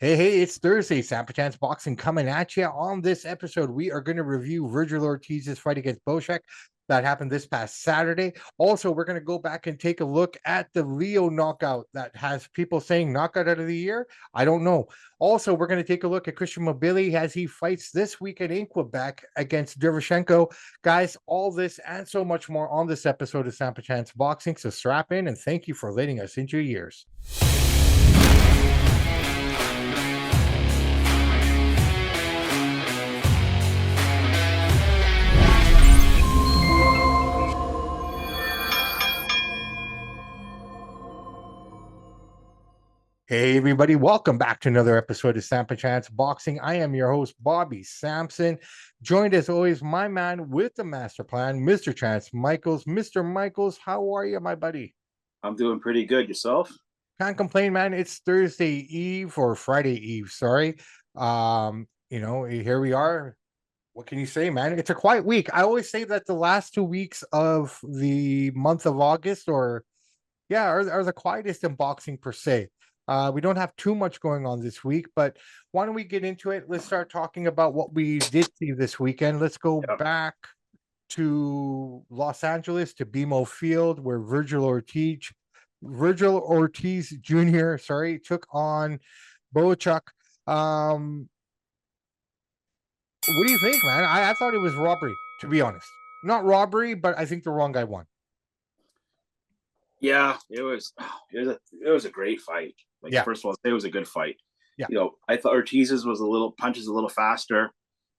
Hey, it's Thursday. Samp&Chance Boxing coming at you. On this episode, we are going to review Virgil Ortiz's fight against Boshek that happened this past Saturday. Also, we're going to go back and take a look at the Leo knockout that has people saying knockout out of the year. I don't know. Also, we're going to take a look at Christian Mobili as he fights this weekend in Quebec against Derevyanchenko. Guys, all this and so much more on this episode of Samp&Chance Boxing. So strap in and thank you for letting us into your ears. Hey, everybody, welcome back to another episode of Samp&Chance Boxing. I am your host, Bobby Sampson, joined as always, my man with the master plan, Mr. Chance Michaels. Mr. Michaels, how are you, my buddy? I'm doing pretty good. Yourself? Can't complain, man. It's Thursday Eve or Friday Eve, sorry. Here we are. What can you say, man? It's a quiet week. I always say that the last 2 weeks of the month of August are the quietest in boxing per se. We don't have too much going on this week, but why don't we get into it? Let's start talking about what we did see this weekend. Let's go back to Los Angeles to BMO Field, where Virgil Ortiz Jr., took on Bochuk. What do you think, man? I thought it was robbery, to be honest. Not robbery, but I think the wrong guy won. Yeah, it was a great fight. First of all, it was a good fight. Yeah. I thought Ortiz's was punches a little faster,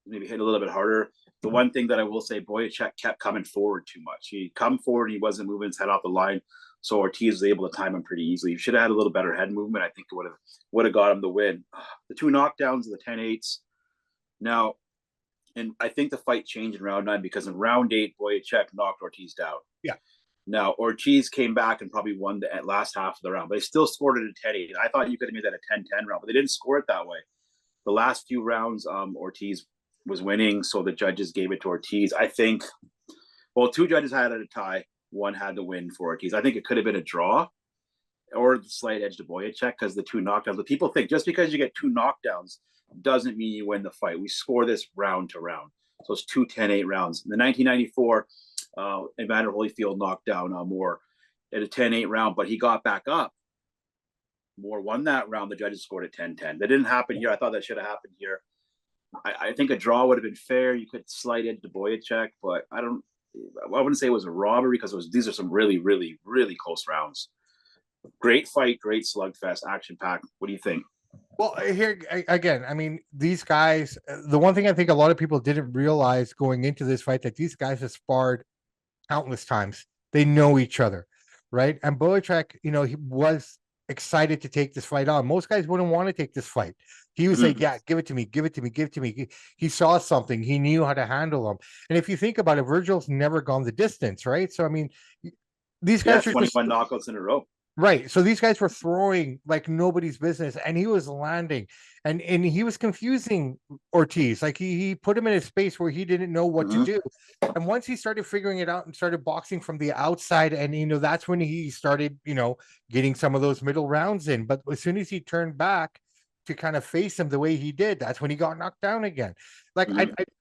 maybe hit a little bit harder. The one thing that I will say, Boyacek kept coming forward too much. He'd come forward, he wasn't moving his head off the line, so Ortiz was able to time him pretty easily. He should have had a little better head movement. I think it would have got him the win. The two knockdowns, the 10-8s. Now, and I think the fight changed in round 9 because in round 8, Boyacek knocked Ortiz down. Yeah. Now, Ortiz came back and probably won the last half of the round, but they still scored it a 10-8. I thought you could have made that a 10-10 round, but they didn't score it that way. The last few rounds, Ortiz was winning, so the judges gave it to Ortiz. I think, two judges had it a tie. One had the win for Ortiz. I think it could have been a draw or the slight edge to Boyacek because the two knockdowns. But people think just because you get two knockdowns doesn't mean you win the fight. We score this round to round. So it's 2 10-8 rounds. In the 1994, Evander Holyfield knocked down Moore at a 10-8 round, but he got back up. Moore won that round. The judges scored a 10-10. That didn't happen here. I thought that should have happened here. I think a draw would have been fair. You could slide into Boyacek, but I wouldn't say it was a robbery because these are some really, really, really close rounds. Great fight, great slugfest, action-packed. What do you think? Well, here again, I mean, these guys, the one thing I think a lot of people didn't realize going into this fight that these guys have sparred countless times. They know each other, right? And Boyacek, he was excited to take this fight on. Most guys wouldn't want to take this fight. He was like, yeah, give it to me, give it to me, give it to me. He saw something. He knew how to handle them. And if you think about it, Virgil's never gone the distance, right? So, I mean, these guys are 21 knockouts in a row. Right. So these guys were throwing like nobody's business, and he was landing, and he was confusing Ortiz. Like he put him in a space where he didn't know what to do. And once he started figuring it out and started boxing from the outside, and that's when he started, getting some of those middle rounds in. But as soon as he turned back to kind of face him the way he did, that's when he got knocked down again. Like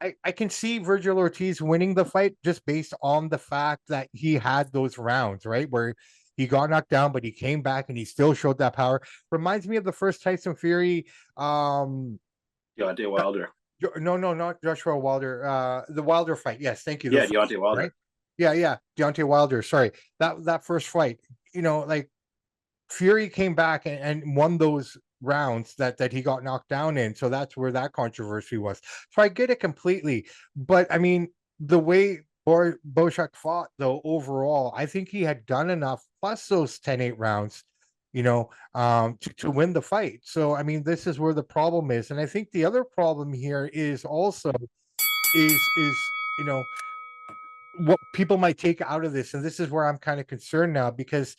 I can see Virgil Ortiz winning the fight just based on the fact that he had those rounds, right? Where he got knocked down, but he came back and he still showed that power. Reminds me of the first Tyson Fury. Deontay Wilder. No, not Joshua Wilder. The Wilder fight. Yes, thank you. Deontay Wilder. Right? Yeah. Deontay Wilder. Sorry. That first fight, like Fury came back and won those rounds that he got knocked down in. So that's where that controversy was. So I get it completely. But I mean, the way Boshek fought, though, overall, I think he had done enough, plus those 10-8 rounds, to win the fight. So, I mean, this is where the problem is. And I think the other problem here is also what people might take out of this. And this is where I'm kind of concerned now, because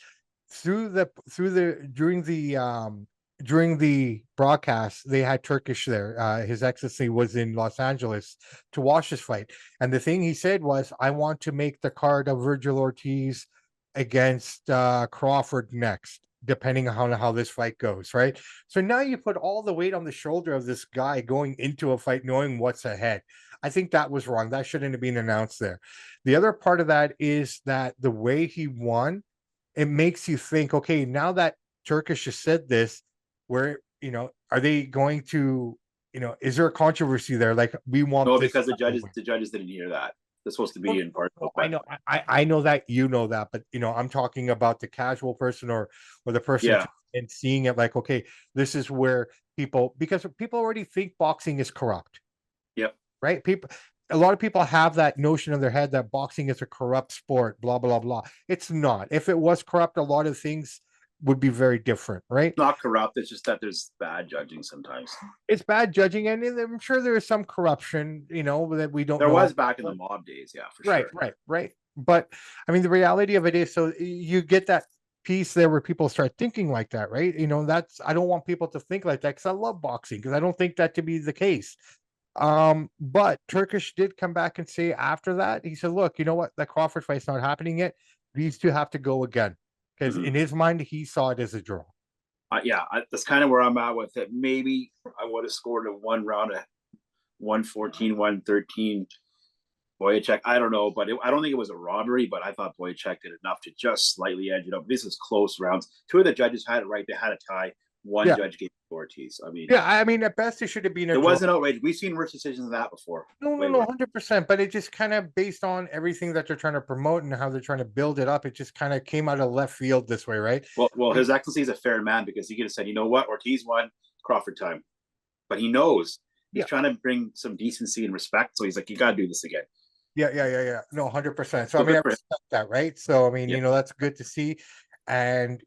during the broadcast, they had Turkish there. His Excellency was in Los Angeles to watch this fight. And the thing he said was, I want to make the card of Virgil Ortiz against Crawford next. depending on how this fight goes, right? So now you put all the weight on the shoulder of this guy going into a fight, knowing what's ahead. I think that was wrong. That shouldn't have been announced there. The other part of that is that the way he won, it makes you think, okay, now that Turkish has said this, where, are they going to, is there a controversy there? Like, we want No, this. because the judges didn't hear that. They're supposed to be in part. I know, I know that you know that, but I'm talking about the casual person or the person Yeah. and seeing it like, okay, this is where because people already think boxing is corrupt. Yep. Right? A lot of people have that notion in their head that boxing is a corrupt sport, blah, blah, blah. It's not. If it was corrupt, a lot of things would be very different, right? Not corrupt. It's just that there's bad judging sometimes. It's bad judging, and I'm sure there is some corruption, that we don't know. There was back in the mob days, yeah, for right, sure. Right. But I mean, the reality of it is, so you get that piece there where people start thinking like that, right? I don't want people to think like that, because I love boxing, because I don't think that to be the case. But Turkish did come back and say after that, he said, look, you know what? That Crawford fight's not happening yet. These two have to go again. Because in his mind, he saw it as a draw. That's kind of where I'm at with it. Maybe I would have scored a one round at 114, 113. Boyacek, I don't know, but I don't think it was a robbery, but I thought Boyacek did enough to just slightly edge it up. This is close rounds. Two of the judges had it right. They had a tie. One judge gave Ortiz. I mean, at best, it should have been it wasn't outrageous. We've seen worse decisions than that before. No, 100%. But it just kind of, based on everything that they're trying to promote and how they're trying to build it up, it just kind of came out of left field this way, right? Well, His Excellency is a fair man, because he could have said, you know what, Ortiz won, Crawford time. But he knows he's trying to bring some decency and respect. So he's like, you got to do this again. Yeah. No, 100%. So I mean, I respect that, right? So I mean, that's good to see. And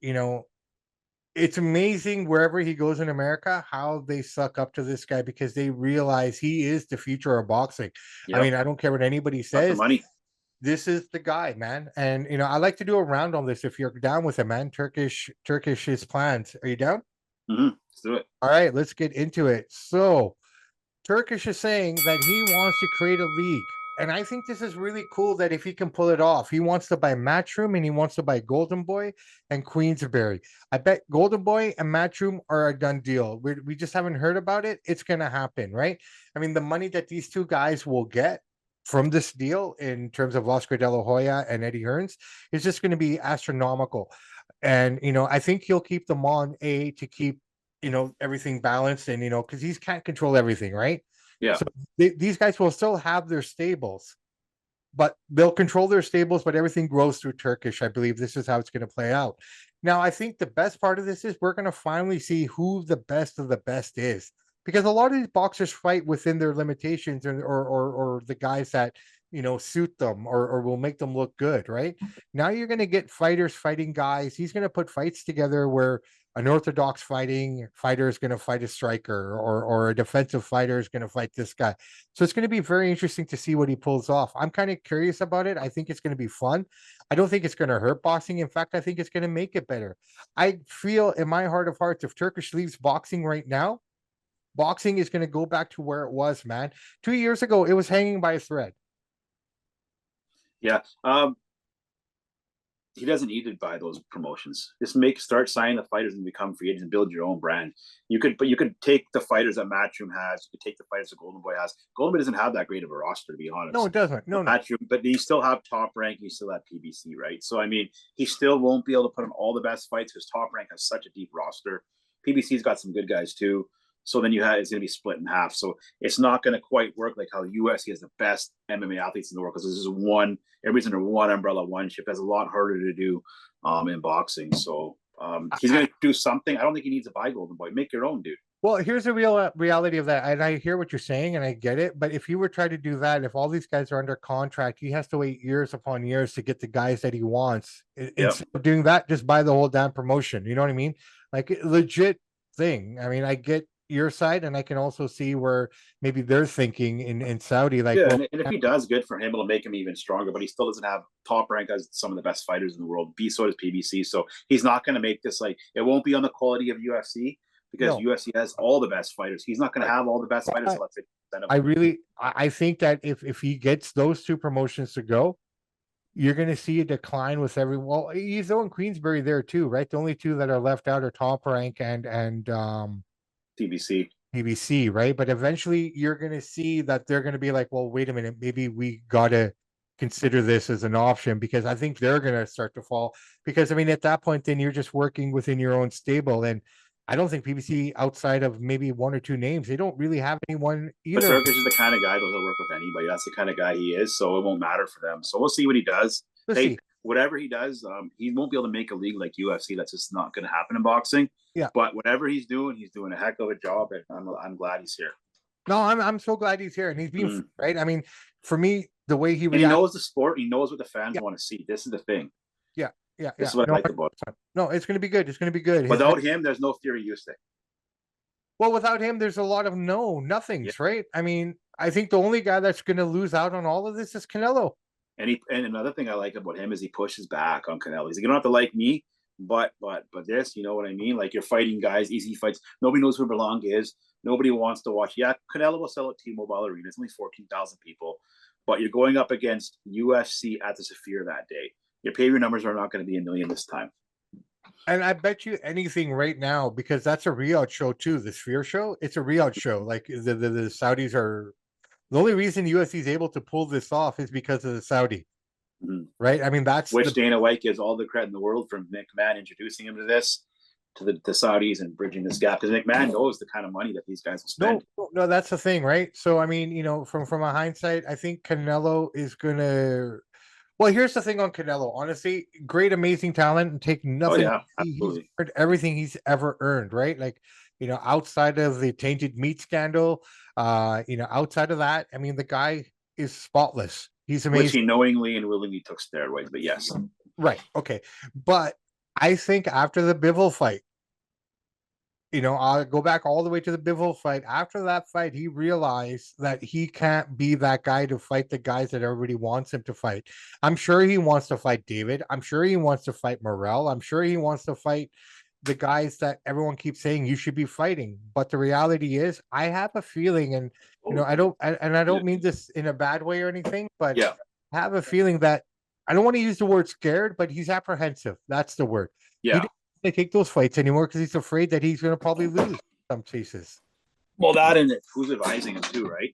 it's amazing wherever he goes in America, how they suck up to this guy, because they realize he is the future of boxing. I mean, I don't care what anybody says. Money. This is the guy, man. And I like to do a round on this if you're down with it, man. Turkish's plans. Are you down? Let's do it. All right, let's get into it. So Turkish is saying that he wants to create a league. And I think this is really cool that if he can pull it off, he wants to buy Matchroom and he wants to buy Golden Boy and Queensberry. I bet Golden Boy and Matchroom are a done deal. We just haven't heard about it. It's going to happen, right? I mean, the money that these two guys will get from this deal in terms of Oscar De La Hoya and Eddie Hearns is just going to be astronomical. And, I think he'll keep them on to keep, everything balanced, and, because he can't control everything, right? Yeah. So these guys will still have their stables, but they'll control their stables, but everything grows through Turkish. I believe this is how it's going to play out. Now, I think the best part of this is we're going to finally see who the best of the best is, because a lot of these boxers fight within their limitations, or the guys that, suit them or will make them look good, right? Now you're going to get fighters fighting guys. He's going to put fights together where an orthodox fighter is going to fight a striker, or a defensive fighter is going to fight this guy. So it's going to be very interesting to see what he pulls off. I'm kind of curious about it. I think it's going to be fun. I don't think it's going to hurt boxing. In fact, I think it's going to make it better. I feel in my heart of hearts, if Turkish leaves boxing right now, boxing is going to go back to where it was, man. 2 years ago, it was hanging by a thread. Yeah. He doesn't need to buy those promotions. Just start signing the fighters and become free agents and build your own brand. You could take the fighters that Matchroom has. You could take the fighters that Golden Boy has. Golden Boy doesn't have that great of a roster, to be honest. No, it doesn't. No. Matchroom, but you still have Top Rank. You still have PBC, right? So I mean, he still won't be able to put on all the best fights because Top Rank has such a deep roster. PBC's got some good guys too. So then it's going to be split in half. So it's not going to quite work like how UFC has the best MMA athletes in the world, because this is everybody's under one umbrella, one ship. That's a lot harder to do in boxing. So he's going to do something. I don't think he needs to buy Golden Boy. Make your own, dude. Well, here's the real reality of that. And I hear what you're saying and I get it. But if he were trying to do that, if all these guys are under contract, he has to wait years upon years to get the guys that he wants. Instead of doing that, just buy the whole damn promotion. You know what I mean? Like, legit thing. I mean, I get your side, and I can also see where maybe they're thinking in Saudi, like, and if he does, good for him. It'll make him even stronger. But he still doesn't have Top Rank as some of the best fighters in the world. So does PBC. So he's not going to make this, like, it won't be on the quality of UFC, because UFC has all the best fighters. He's not going to have all the best fighters. I think that if he gets those two promotions to go, you're going to see a decline with every. Well, he's throwing Queensberry there too, right? The only two that are left out are Top Rank and TBC. PBC, right? But eventually, you're going to see that they're going to be like, well, wait a minute, maybe we got to consider this as an option, because I think they're going to start to fall. Because I mean, at that point, then you're just working within your own stable, and I don't think PBC, outside of maybe one or two names, they don't really have anyone But either. Turkish is the kind of guy that'll work with anybody. That's the kind of guy he is. So it won't matter for them. So we'll see what he does. Let's Hey, see. whatever he does, he won't be able to make a league like UFC. That's just not going to happen in boxing. Yeah. But whatever he's doing a heck of a job, and I'm glad he's here. No, I'm so glad he's here and he's being right. I mean, for me, the way he And he reacts, knows the sport. He knows what the fans yeah, want to see. This is the thing. yeah, This is what I like about it. No, it's going to be good. It's going to be good. Without him, there's no Fury Usyk. Well, without him, there's a lot of nothings, right? I mean, I think the only guy that's going to lose out on all of this is Canelo. And another thing I like about him is he pushes back on Canelo. He's like, you don't have to like me, but this, you know what I mean? Like, you're fighting guys, easy fights. Nobody knows who Berlanga is. Nobody wants to watch. Yeah, Canelo will sell at T-Mobile Arena. It's only 14,000 people, but you're going up against UFC at the Sphere that day. Your pay-per-view numbers are not going to be 1 million this time. And I bet you anything right now, because that's a Riyadh show too, the Sphere show. It's a Riyadh show. Like the Saudis are the only reason UFC is able to pull this off is because of the Saudi. Mm-hmm. Right? I mean, that's which Dana White gives all the credit in the world for McMahon introducing him to this, to the Saudis, and bridging this gap, because McMahon knows the kind of money that these guys will spend. No, that's the thing, right? So I mean, you know, from a hindsight, I think Canelo is gonna. Well, here's the thing on Canelo. Honestly, great, amazing talent, and take nothing. Oh, yeah, absolutely. He's earned everything he's ever earned, right? Like, you know, outside of the tainted meat scandal, you know, outside of that, I mean, the guy is spotless. He's amazing. Which he knowingly and willingly took steroids, but yes. Right. Okay. But I think after the Bivol fight, you know, I'll go back all the way to the Bivol fight. After that fight, he realized that he can't be that guy to fight the guys that everybody wants him to fight. I'm sure he wants to fight David. I'm sure he wants to fight Morrell. I'm sure he wants to fight the guys that everyone keeps saying you should be fighting. But the reality is, I have a feeling, and you know, I don't mean this in a bad way or anything, but I have a feeling that I don't want to use the word scared, but he's apprehensive. That's the word. Yeah. He take those fights anymore because he's afraid that he's going to probably lose some cases. Well, that and who's advising him too, right?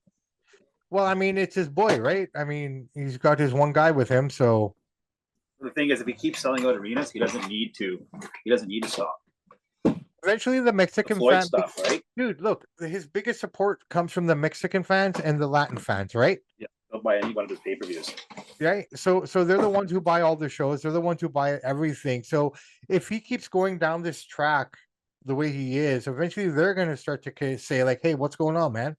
Well, I mean, it's his boy, right? I mean, he's got his one guy with him, so. The thing is, if he keeps selling out arenas, he doesn't need to stop. Eventually, the Mexican fans stuff, right? Dude, look, his biggest support comes from the Mexican fans and the Latin fans, right? Yeah, they'll buy any one of his pay-per-views. Right, so they're the ones who buy all the shows. They're the ones who buy everything. So if he keeps going down this track the way he is, eventually they're going to start to say like, "Hey, what's going on, man?"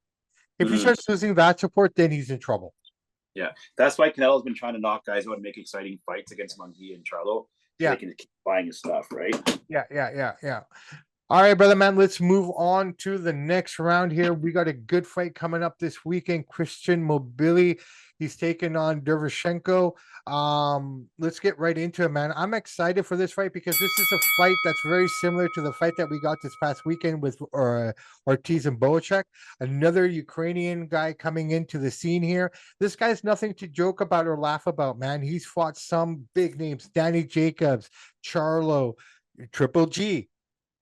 If he starts losing that support, then he's in trouble. Yeah, that's why Canelo's been trying to knock guys out and make exciting fights against Munguia and Charlo. So they can keep buying his stuff, right? Yeah. All right, brother, man, let's move on to the next round here. We got a good fight coming up this weekend. Christian Mobili, he's taking on Derevyanchenko. Let's get right into it, man. I'm excited for this fight because this is a fight that's very similar to the fight that we got this past weekend with Ortiz and Boacek. Another Ukrainian guy coming into the scene here. This guy's nothing to joke about or laugh about, man. He's fought some big names, Danny Jacobs, Charlo, Triple G.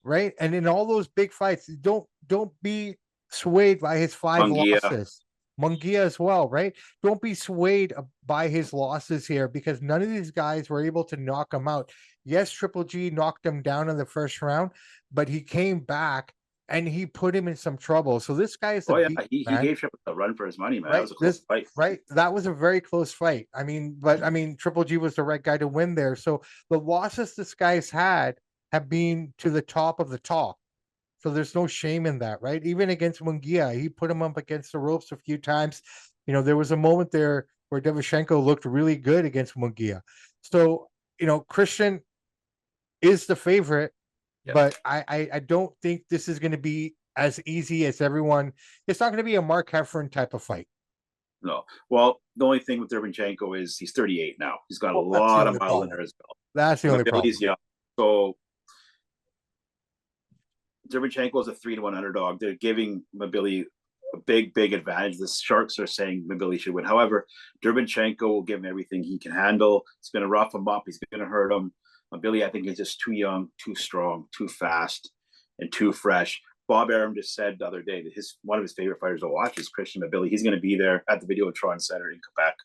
Right, and in all those big fights, don't be swayed by his 5 losses. Munguia as well, right? Don't be swayed by his losses here because none of these guys were able to knock him out. Yes, Triple G knocked him down in the first round, but he came back and he put him in some trouble. So this guy is he gave Triple a run for his money, man. Right? That was a close fight. Right, that was a very close fight. I mean, Triple G was the right guy to win there. So the losses this guy's had have been to the top of the top. So there's no shame in that, right? Even against Munguia, he put him up against the ropes a few times. You know, there was a moment there where Derevyanchenko looked really good against Munguia. So, you know, Christian is the favorite, but I don't think this is going to be as easy as everyone. It's not going to be a Mark Heffron type of fight. No. Well, the only thing with Derevyanchenko is he's 38 now. He's got a lot of miles under his belt. That's the only problem. He's young. So Derevyanchenko is a 3-1 underdog. They're giving Mobili big advantage. The Sharks are saying Billy should win. However, Derbynchenko will give him everything he can handle. He's going to rough him up. He's going to hurt him. Billy, I think, is just too young, too strong, too fast, and too fresh. Bob Arum just said the other day that one of his favorite fighters to watch is Christian Billy. He's going to be there at the Videotron Center in Quebec.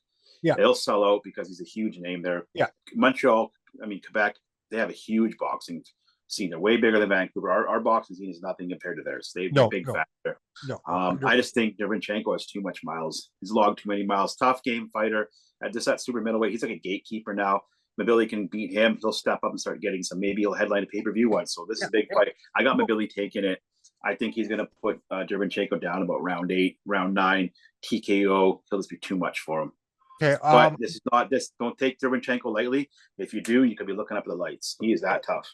Yeah, they'll sell out because he's a huge name there. Yeah, Montreal, Quebec, they have a huge boxing scene. They're way bigger than Vancouver. Our boxing scene is nothing compared to theirs. They're big factor. No, I just think Derbynchenko has too much miles. He's logged too many miles. Tough game fighter. At that super middleweight, he's like a gatekeeper now. Mabili can beat him. He'll step up and start getting some. Maybe he'll headline a pay-per-view one. So this is a big fight. I got Mabili taking it. I think he's going to put Derbynchenko down about round 8, round 9, TKO. He'll just be too much for him. Okay, but this is not this. Don't take Derbynchenko lightly. If you do, you could be looking up at the lights. He is that tough.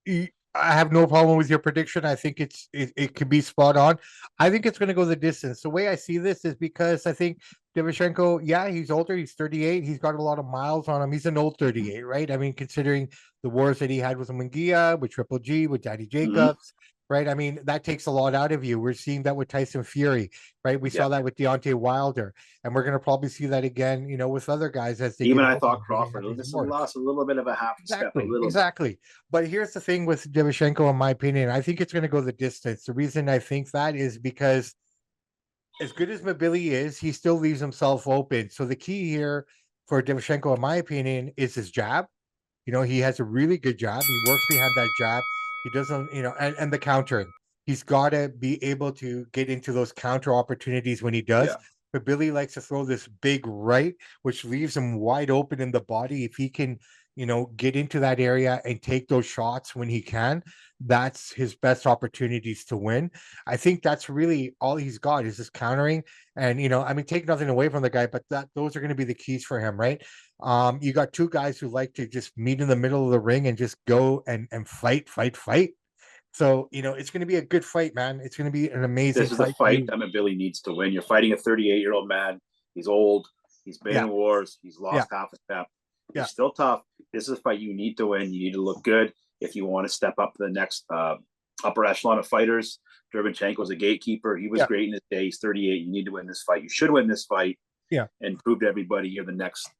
I have no problem with your prediction. I think it could be spot on. I think it's going to go the distance. The way I see this is because I think Derbynchenko, yeah, he's older. He's 38. He's got a lot of miles on him. He's an old 38, right? I mean, considering the wars that he had with Munguia, with Triple G, with Daddy Jacobs, right? I mean, that takes a lot out of you. We're seeing that with Tyson Fury, right? We saw that with Deontay Wilder, and we're going to probably see that again, with other guys as they even I thought Crawford just lost a little bit of a half step. Exactly. But here's the thing with Derbynchenko, in my opinion, I think it's going to go the distance. The reason I think that is because as good as Mabili is, he still leaves himself open. So the key here for Derbynchenko, in my opinion, is his jab. He has a really good jab. He works behind that jab. He doesn't, and the countering. He's got to be able to get into those counter opportunities when he does. Yeah. But Billy likes to throw this big right, which leaves him wide open in the body. If he can, get into that area and take those shots when he can, that's his best opportunities to win. I think that's really all he's got is his countering. And, take nothing away from the guy, but those are going to be the keys for him, right? You got two guys who like to just meet in the middle of the ring and just go and fight. So, it's going to be a good fight, man. It's going to be an amazing fight. This is a fight that Billy needs to win. You're fighting a 38-year-old man. He's old. He's been in wars. He's lost half a step. He's still tough. This is a fight you need to win. You need to look good if you want to step up to the next upper echelon of fighters. Derbynchenko was a gatekeeper. He was great in his day. He's 38. You need to win this fight. You should win this fight. Yeah. And prove to everybody you're the next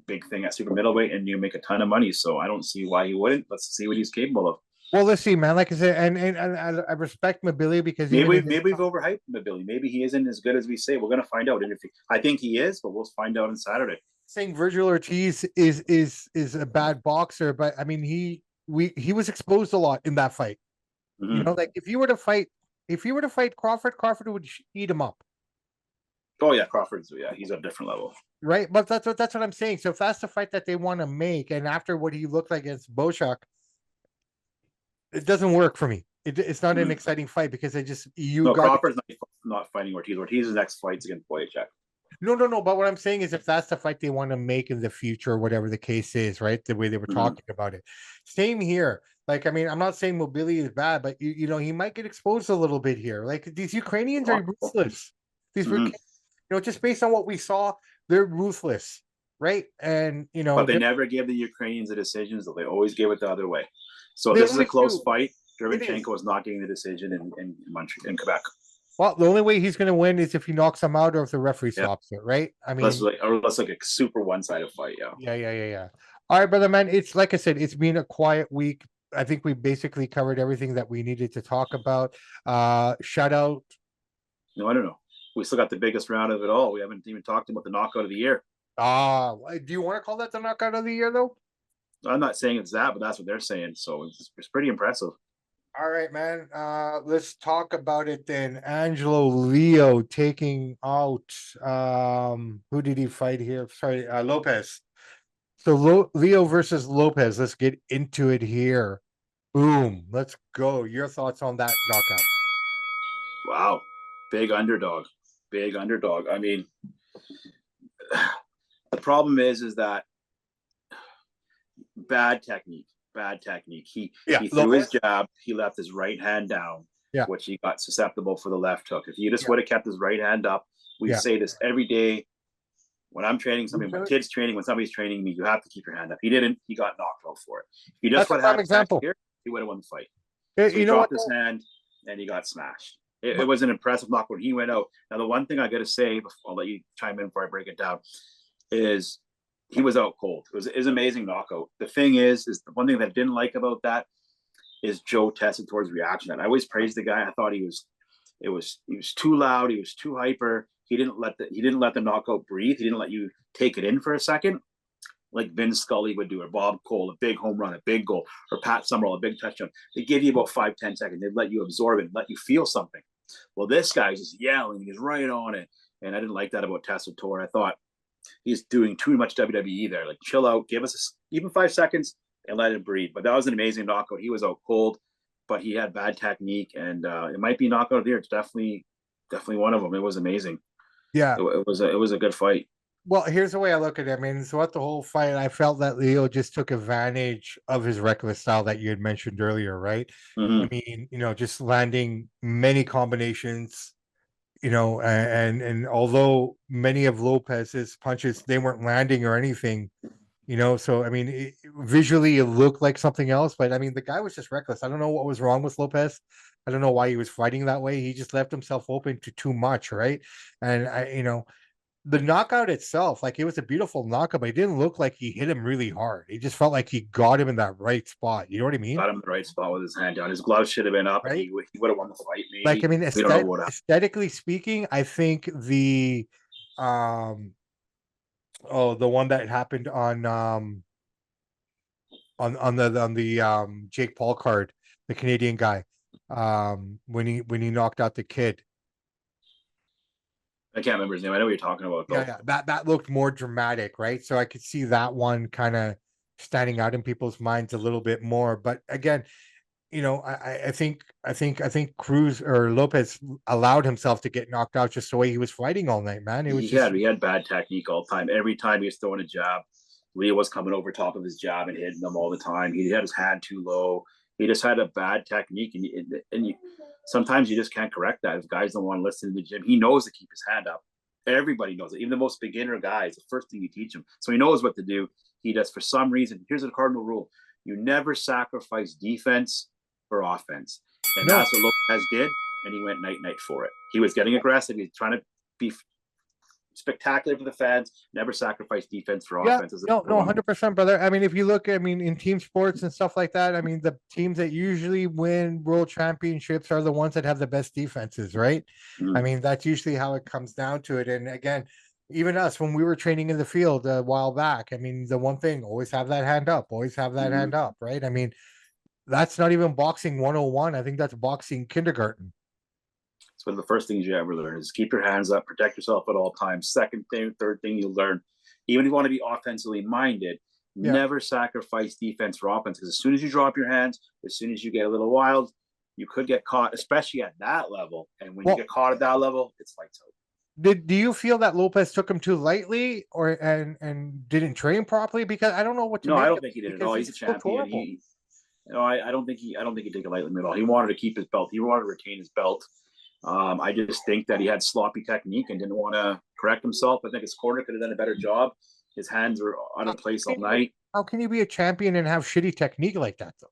big thing at super middleweight and you make a ton of money. So I don't see why he wouldn't. Let's see what he's capable of. Well, let's see, man. Like I said, and I respect Mabili because maybe we've overhyped Mabili. Maybe he isn't as good as we say. We're going to find out. And I think he is, but we'll find out on Saturday. Saying Virgil Ortiz is a bad boxer, but I mean he was exposed a lot in that fight. Mm-hmm. Like if you were to fight Crawford would eat him up. Oh yeah, he's a different level. Right, but that's what I'm saying. So if that's the fight that they want to make, and after what he looked like against Boschak, it doesn't work for me. It's not an exciting fight because Crawford's not fighting Ortiz. Ortiz's next fight's against Boyachek. No. But what I'm saying is, if that's the fight they want to make in the future, whatever the case is, right? The way they were talking about it. Same here. Like, I mean, I'm not saying Mabili is bad, but he might get exposed a little bit here. Like these Ukrainians are ruthless. These, just based on what we saw, they're ruthless, right? And but they never gave the Ukrainians the decisions; they always gave it the other way. So this is a close fight. Derbynchenko is not getting the decision in Quebec. Well, the only way he's going to win is if he knocks him out or if the referee stops it, right? I mean, let's like a super one-sided fight, Yeah. All right, brother, man. It's like I said, it's been a quiet week. I think we basically covered everything that we needed to talk about. Shout out. No, I don't know. We still got the biggest round of it all. We haven't even talked about the knockout of the year. Do you want to call that the knockout of the year, though? I'm not saying it's that, but that's what they're saying. So it's pretty impressive. All right, man. Let's talk about it then. Angelo Leo taking out who did he fight here? Sorry, Lopez. So Leo versus Lopez. Let's get into it here. Boom. Let's go. Your thoughts on that knockout? Wow. Big underdog. I mean, the problem is that bad technique. He threw his jab. He left his right hand down, which he got susceptible for the left hook. If he just would have kept his right hand up, we say this every day. When I'm training somebody, my kid's training, when somebody's training me, you have to keep your hand up. He didn't. He got knocked out for it. If he just would have had example here, he would have won the fight. So he dropped his hand and he got smashed. It was an impressive knockout when he went out. Now, the one thing I got to say, I'll let you chime in before I break it down, is he was out cold. It was amazing knockout. The thing is the one thing that I didn't like about that is Joe Tessitore's reaction. And I always praised the guy. I thought he was too loud. He was too hyper. He didn't let the knockout breathe. He didn't let you take it in for a second, like Vin Scully would do, or Bob Cole, a big home run, a big goal, or Pat Summerall, a big touchdown. They give you about 5-10 seconds. They'd let you absorb it, let you feel something. Well, this guy's just yelling. He's right on it. And I didn't like that about Tessitore. I thought he's doing too much WWE there. Like, chill out, give us even 5 seconds and let it breathe. But that was an amazing knockout. He was out cold, but he had bad technique, and it might be knockout of the year. It's definitely one of them. It was amazing. Yeah. It was a good fight. Well, here's the way I look at it. I mean, throughout the whole fight, I felt that Leo just took advantage of his reckless style that you had mentioned earlier, right? I mean, just landing many combinations, and although many of Lopez's punches, they weren't landing or anything, so I mean, visually it looked like something else, but I mean, the guy was just reckless. I don't know what was wrong with Lopez. I don't know why he was fighting that way. He just left himself open to too much, right? And the knockout itself, like, it was a beautiful knockout, but it didn't look like he hit him really hard. It just felt like he got him in that right spot. You know what I mean? Got him in the right spot with his hand down. His glove should have been up, and Right? he would have won the fight. Like, I Maybe mean, we don't know what happened. aesthetically speaking, I think the the one that happened on the Jake Paul card, the Canadian guy, when he knocked out the kid. I can't remember his name. I know what you're talking about, though. Yeah, that looked more dramatic, right? So I could see that one kind of standing out in people's minds a little bit more. But again, I think Cruz or Lopez allowed himself to get knocked out just the way he was fighting all night, man. It was He had bad technique all the time. Every time he was throwing a jab, Leo was coming over top of his jab and hitting them all the time. He had his hand too low. He just had a bad technique, and sometimes you just can't correct that. If guys don't want to listen to the gym, he knows to keep his hand up. Everybody knows it. Even the most beginner guys, the first thing you teach him. So he knows what to do. He does, for some reason. Here's the cardinal rule: you never sacrifice defense for offense, and that's what Lopez did. And he went night for it. He was getting aggressive. He was trying to be spectacular for the fans. Never sacrifice defense for offense. No, 100%, brother. I mean, if you look, I mean, in team sports and stuff like that, I mean, the teams that usually win world championships are the ones that have the best defenses, right? I mean, that's usually how it comes down to it. And again, even us, when we were training in the field a while back, I mean, the one thing, always have that hand up, right? I mean, that's not even boxing 101. I think that's boxing kindergarten. It's one of the first things you ever learn is keep your hands up, protect yourself at all times. Second thing, third thing you learn, even if you want to be offensively minded, never sacrifice defense for offense. Because as soon as you drop your hands, as soon as you get a little wild, you could get caught, especially at that level. And when you get caught at that level, it's lights out. Do you feel that Lopez took him too lightly, and didn't train properly? Because I don't know what to No, make I don't think he did at all. He's a champion. I don't think he took it lightly at all. He wanted to keep his belt. He wanted to retain his belt. I just think that he had sloppy technique and didn't want to correct himself. I think his corner could have done a better job. His hands were out of place all night. How can you be a champion and have shitty technique like that, though?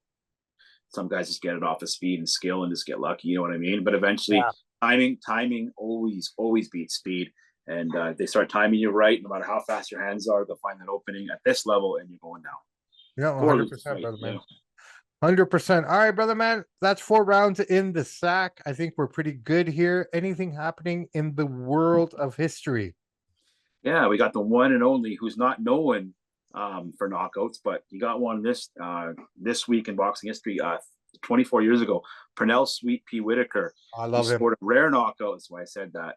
Some guys just get it off of speed and skill and just get lucky. You know what I mean? But eventually, timing always beats speed. And they start timing you right. No matter how fast your hands are, they'll find that opening at this level, and you're going down. Yeah, 100%, brother, man. 100%. All right, brother, man. That's 4 rounds in the sack. I think we're pretty good here. Anything happening in the world of history? Yeah, we got the one and only who's not known for knockouts, but he got one this week in boxing history. 24 years ago, Pernell Sweet P. Whitaker. I love him. Scored a rare knockout. That's why I said that.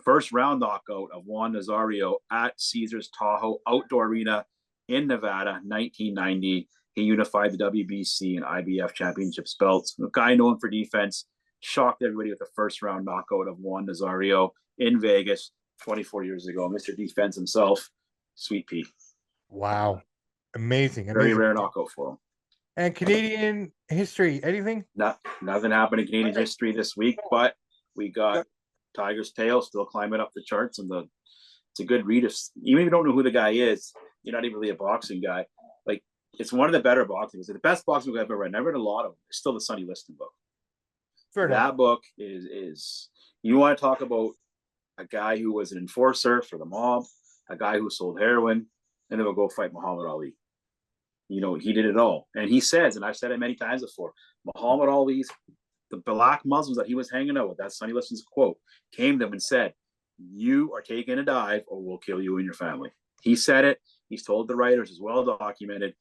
First round knockout of Juan Nazario at Caesars Tahoe Outdoor Arena in Nevada, 1990. He unified the WBC and IBF championships belts. A guy known for defense, shocked everybody with the first round knockout of Juan Nazario in Vegas 24 years ago. Mr. Defense himself, Sweet Pea. Wow. Amazing. Very rare knockout for him. And Canadian history, anything? Nothing happened in Canadian history this week, but we got Tiger's Tail still climbing up the charts, and it's a good read. Even if you don't know who the guy is, you're not even really a boxing guy. Like, it's one of the better boxing books. The best boxing book I've ever read. Never read a lot of them. It's still the Sonny Liston book. Fair enough. That book is you want to talk about a guy who was an enforcer for the mob, a guy who sold heroin, and then we'll go fight Muhammad Ali. You know, he did it all. And he says, and I've said it many times before, Muhammad Ali's, the black Muslims that he was hanging out with, that's Sonny Liston's quote, came to him and said, you are taking a dive or we'll kill you and your family. He said it. He's told the writers, as well documented.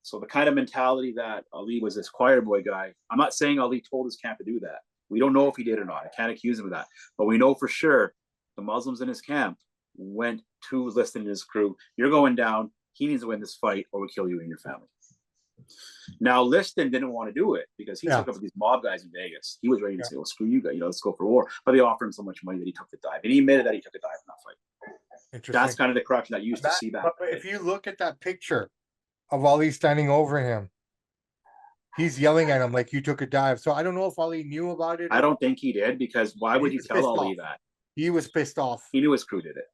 So the kind of mentality that Ali was this choir boy guy, I'm not saying Ali told his camp to do that. We don't know if he did or not. I can't accuse him of that. But we know for sure the Muslims in his camp went to Liston and his crew. You're going down. He needs to win this fight or we'll kill you and your family. Now, Liston didn't want to do it because he took up with these mob guys in Vegas. He was ready to say, well, screw you guys, let's go for war. But they offered him so much money that he took the dive. And he admitted that he took a dive in that fight. Interesting. That's kind of the corruption that you used to see back. But if you look at that picture of Ali standing over him, he's yelling at him like you took a dive. So I don't know if Ali knew about it. I don't think he did, because why would you tell Ali that? He was pissed off. He knew his crew did it.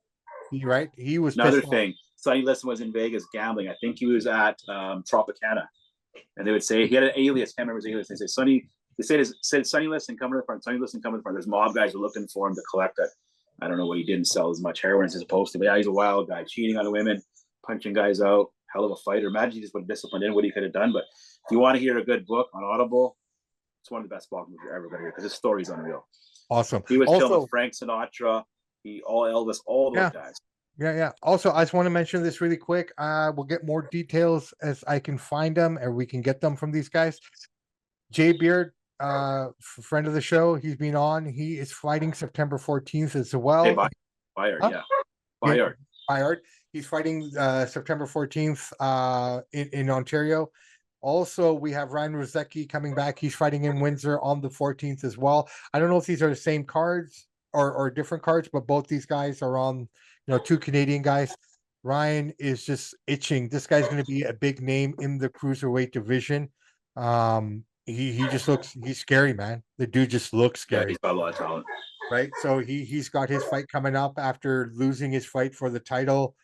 He was another thing. Sonny Liston was in Vegas gambling. I think he was at Tropicana, and they would say he had an alias. Can't remember his alias. They say Sonny. They said Sonny Liston, come to the front. Sonny Liston, come to the front. There's mob guys who are looking for him to collect it. I don't know what he didn't sell as much heroin as he's supposed to. But yeah, he's a wild guy, cheating on women, punching guys out. Hell of a fighter. Imagine he just would have disciplined in what he could have done. But if you want to hear a good book on Audible, it's one of the best boxing you're ever going to hear because his story's unreal. Awesome. He was chilling with Frank Sinatra, all Elvis, all those guys. Yeah. Also, I just want to mention this really quick. We'll get more details as I can find them, or we can get them from these guys. Jay Beard, friend of the show, he's been on. He is fighting September 14th as well. Hey, Bayard, Bayard. He's fighting September 14th in Ontario. Also, we have Ryan Rozecki coming back. He's fighting in Windsor on the 14th as well. I don't know if these are the same cards or different cards, but both these guys are on, two Canadian guys. Ryan is just itching. This guy's going to be a big name in the cruiserweight division. He just looks, he's scary, man. The dude just looks scary. Yeah, he's got a lot of talent. Right? So he's got his fight coming up after losing his fight for the title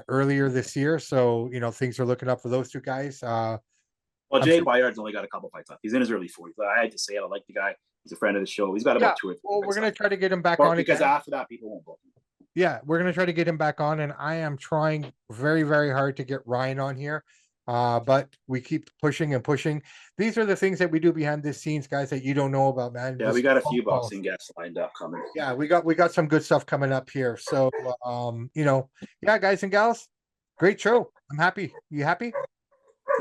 earlier this year. So, things are looking up for those two guys. Well, Jay Bayard's only got a couple fights left. He's in his early 40s. I had to say it. I like the guy. He's a friend of the show. He's got about 2 or 3. Well, we're going to try to get him back on because again. After that, people won't book him. Yeah, we're going to try to get him back on, and I am trying very, very hard to get Ryan on here. But we keep pushing and pushing. These are the things that we do behind the scenes, guys, that you don't know about, man. Yeah, we got a few boxing guests lined up coming. Yeah, we got some good stuff coming up here. So, guys and gals, great show. I'm happy. You happy?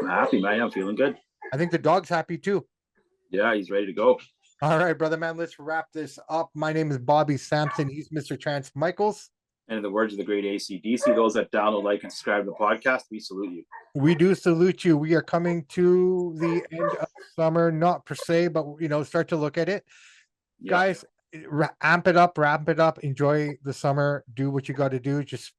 I'm happy, man. I'm feeling good. I think the dog's happy too. Yeah, he's ready to go. All right, brother, man. Let's wrap this up. My name is Bobby Sampson. He's Mr. Chance Michaels. And in the words of the great AC/DC, those that download, like, and subscribe to the podcast, we salute you. We do salute you. We are coming to the end of summer, not per se, but start to look at it. Yeah. Guys, amp it up, enjoy the summer, do what you got to do. Just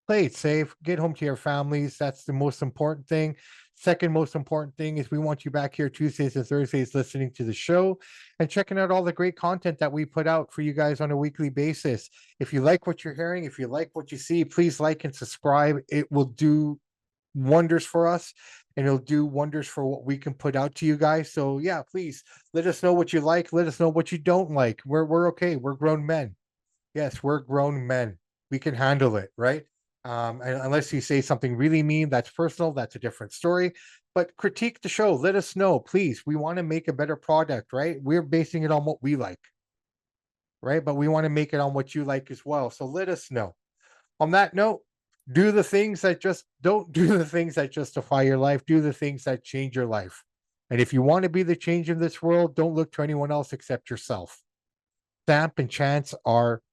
play it safe, get home to your families. That's the most important thing. Second most important thing is we want you back here Tuesdays and Thursdays listening to the show and checking out all the great content that we put out for you guys on a weekly basis. If you like what you're hearing, if you like what you see, please like and subscribe. It will do wonders for us, and it'll do wonders for what we can put out to you guys. So yeah, please let us know what you like. Let us know what you don't like. We're okay. We're grown men. Yes, we're grown men. We can handle it, right? And unless you say something really mean, that's personal, that's a different story. But critique the show. Let us know, please. We want to make a better product, right? We're basing it on what we like, right? But we want to make it on what you like as well. So let us know. On that note, don't do the things that justify your life. Do the things that change your life. And if you want to be the change in this world, don't look to anyone else except yourself. Samp and Chance are